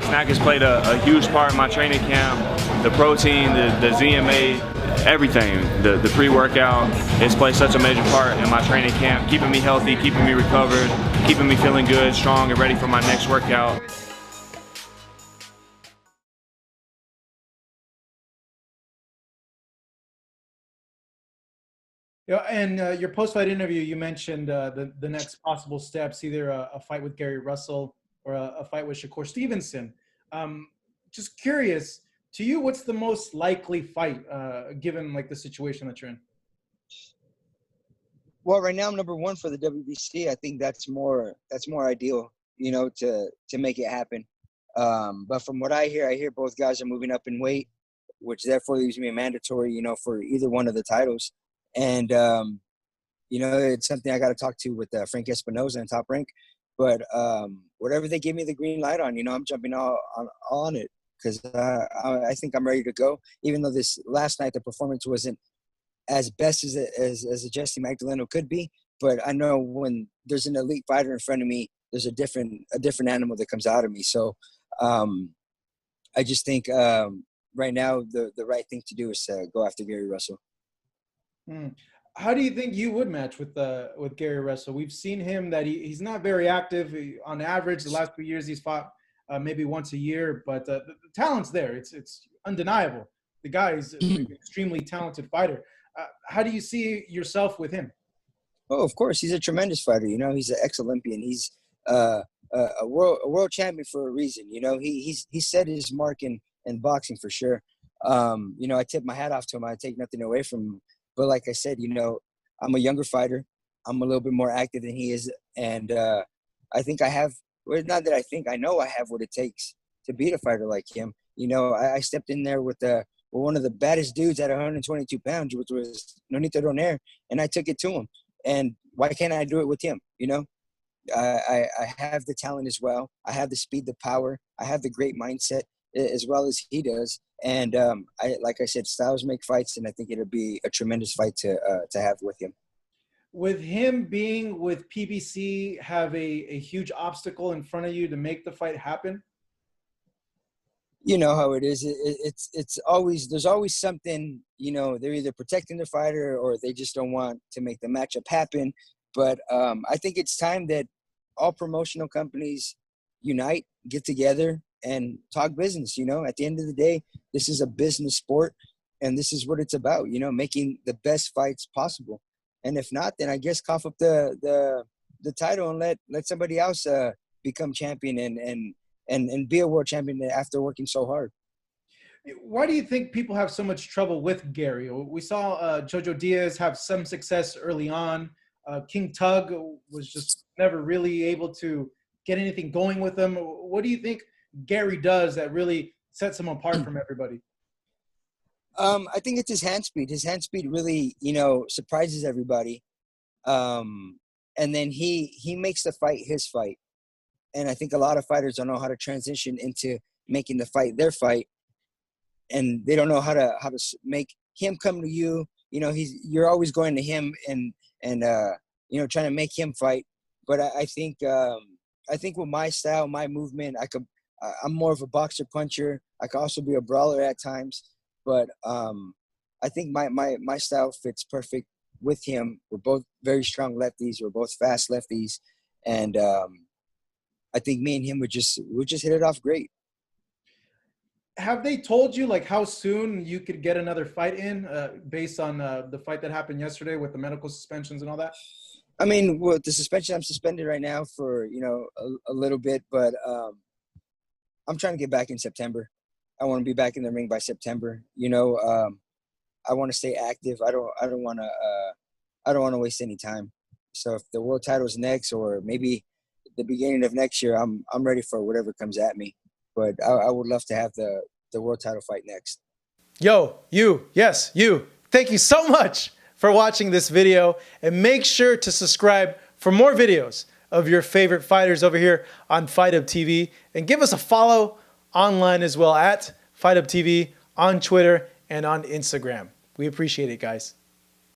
snack has played a huge part in my training camp. The protein, the ZMA, everything, the pre-workout, it's played such a major part in my training camp, keeping me healthy, keeping me recovered, keeping me feeling good, strong, and ready for my next workout. Yeah, and your post-fight interview, you mentioned the next possible steps, either a fight with Gary Russell or a fight with Shakur Stevenson. Just curious, to you, what's the most likely fight, given like the situation that you're in? Well, right now I'm number one for the WBC. I think that's more ideal, you know, to make it happen. But from what I hear both guys are moving up in weight, which therefore leaves me a mandatory, you know, for either one of the titles. And you know, it's something I got to talk to with Frank Espinoza and Top Rank. But whatever they give me the green light on, you know, I'm jumping all on it, because I think I'm ready to go. Even though this last night the performance wasn't as best as a Jessie Magdaleno could be, but I know when there's an elite fighter in front of me, there's a different animal that comes out of me. So I just think right now the right thing to do is go after Gary Russell. How do you think you would match with Gary Russell? We've seen him that he's not very active. On average, the last few years he's fought maybe once a year, but the talent's there. It's undeniable. The guy is an extremely talented fighter. How do you see yourself with him? Oh, of course, he's a tremendous fighter. You know, he's an ex-Olympian. He's a world champion for a reason. You know, he set his mark in boxing for sure. You know, I tip my hat off to him. I take nothing away from him. But like I said, you know, I'm a younger fighter. I'm a little bit more active than he is. And I think I have, well, not that I think, I know I have what it takes to beat a fighter like him. You know, I stepped in there with one of the baddest dudes at 122 pounds, which was Nonito Donaire, and I took it to him. And why can't I do it with him? You know, I have the talent as well. I have the speed, the power. I have the great mindset as well as he does. And like I said, styles make fights, and I think it'll be a tremendous fight to have with him. With him being with PBC, have a huge obstacle in front of you to make the fight happen? You know how it is. It's always, there's always something, you know, they're either protecting the fighter or they just don't want to make the matchup happen. But I think it's time that all promotional companies unite, get together, and talk business. You know, at the end of the day, this is a business sport, and this is what it's about, you know, making the best fights possible. And if not, then I guess cough up the title and let somebody else become champion and be a world champion after working so hard. Why do you think people have so much trouble with Gary? We saw Jojo Diaz have some success early on. King Tug was just never really able to get anything going with him. What do you think Gary does that really sets him apart from everybody? I think it's his hand speed. His hand speed really, you know, surprises everybody. And then he makes the fight his fight. And I think a lot of fighters don't know how to transition into making the fight their fight. And they don't know how to make him come to you. You know, you're always going to him and you know, trying to make him fight. But I think with my style, my movement, I'm more of a boxer puncher. I can also be a brawler at times. But I think my style fits perfect with him. We're both very strong lefties. We're both fast lefties. And I think me and him would just hit it off great. Have they told you like how soon you could get another fight in based on the fight that happened yesterday with the medical suspensions and all that? I mean, with the suspension, I'm suspended right now for, you know, a little bit, but I'm trying to get back in September. I want to be back in the ring by September. You know, I want to stay active. I don't want to waste any time. So if the world title's next, or maybe the beginning of next year, I'm ready for whatever comes at me. But I would love to have the world title fight next. Yo, yes, you. Thank you so much for watching this video, and make sure to subscribe for more videos of your favorite fighters over here on Fight Up TV, and give us a follow online as well at Fight Up TV on Twitter and on Instagram. We appreciate it, guys.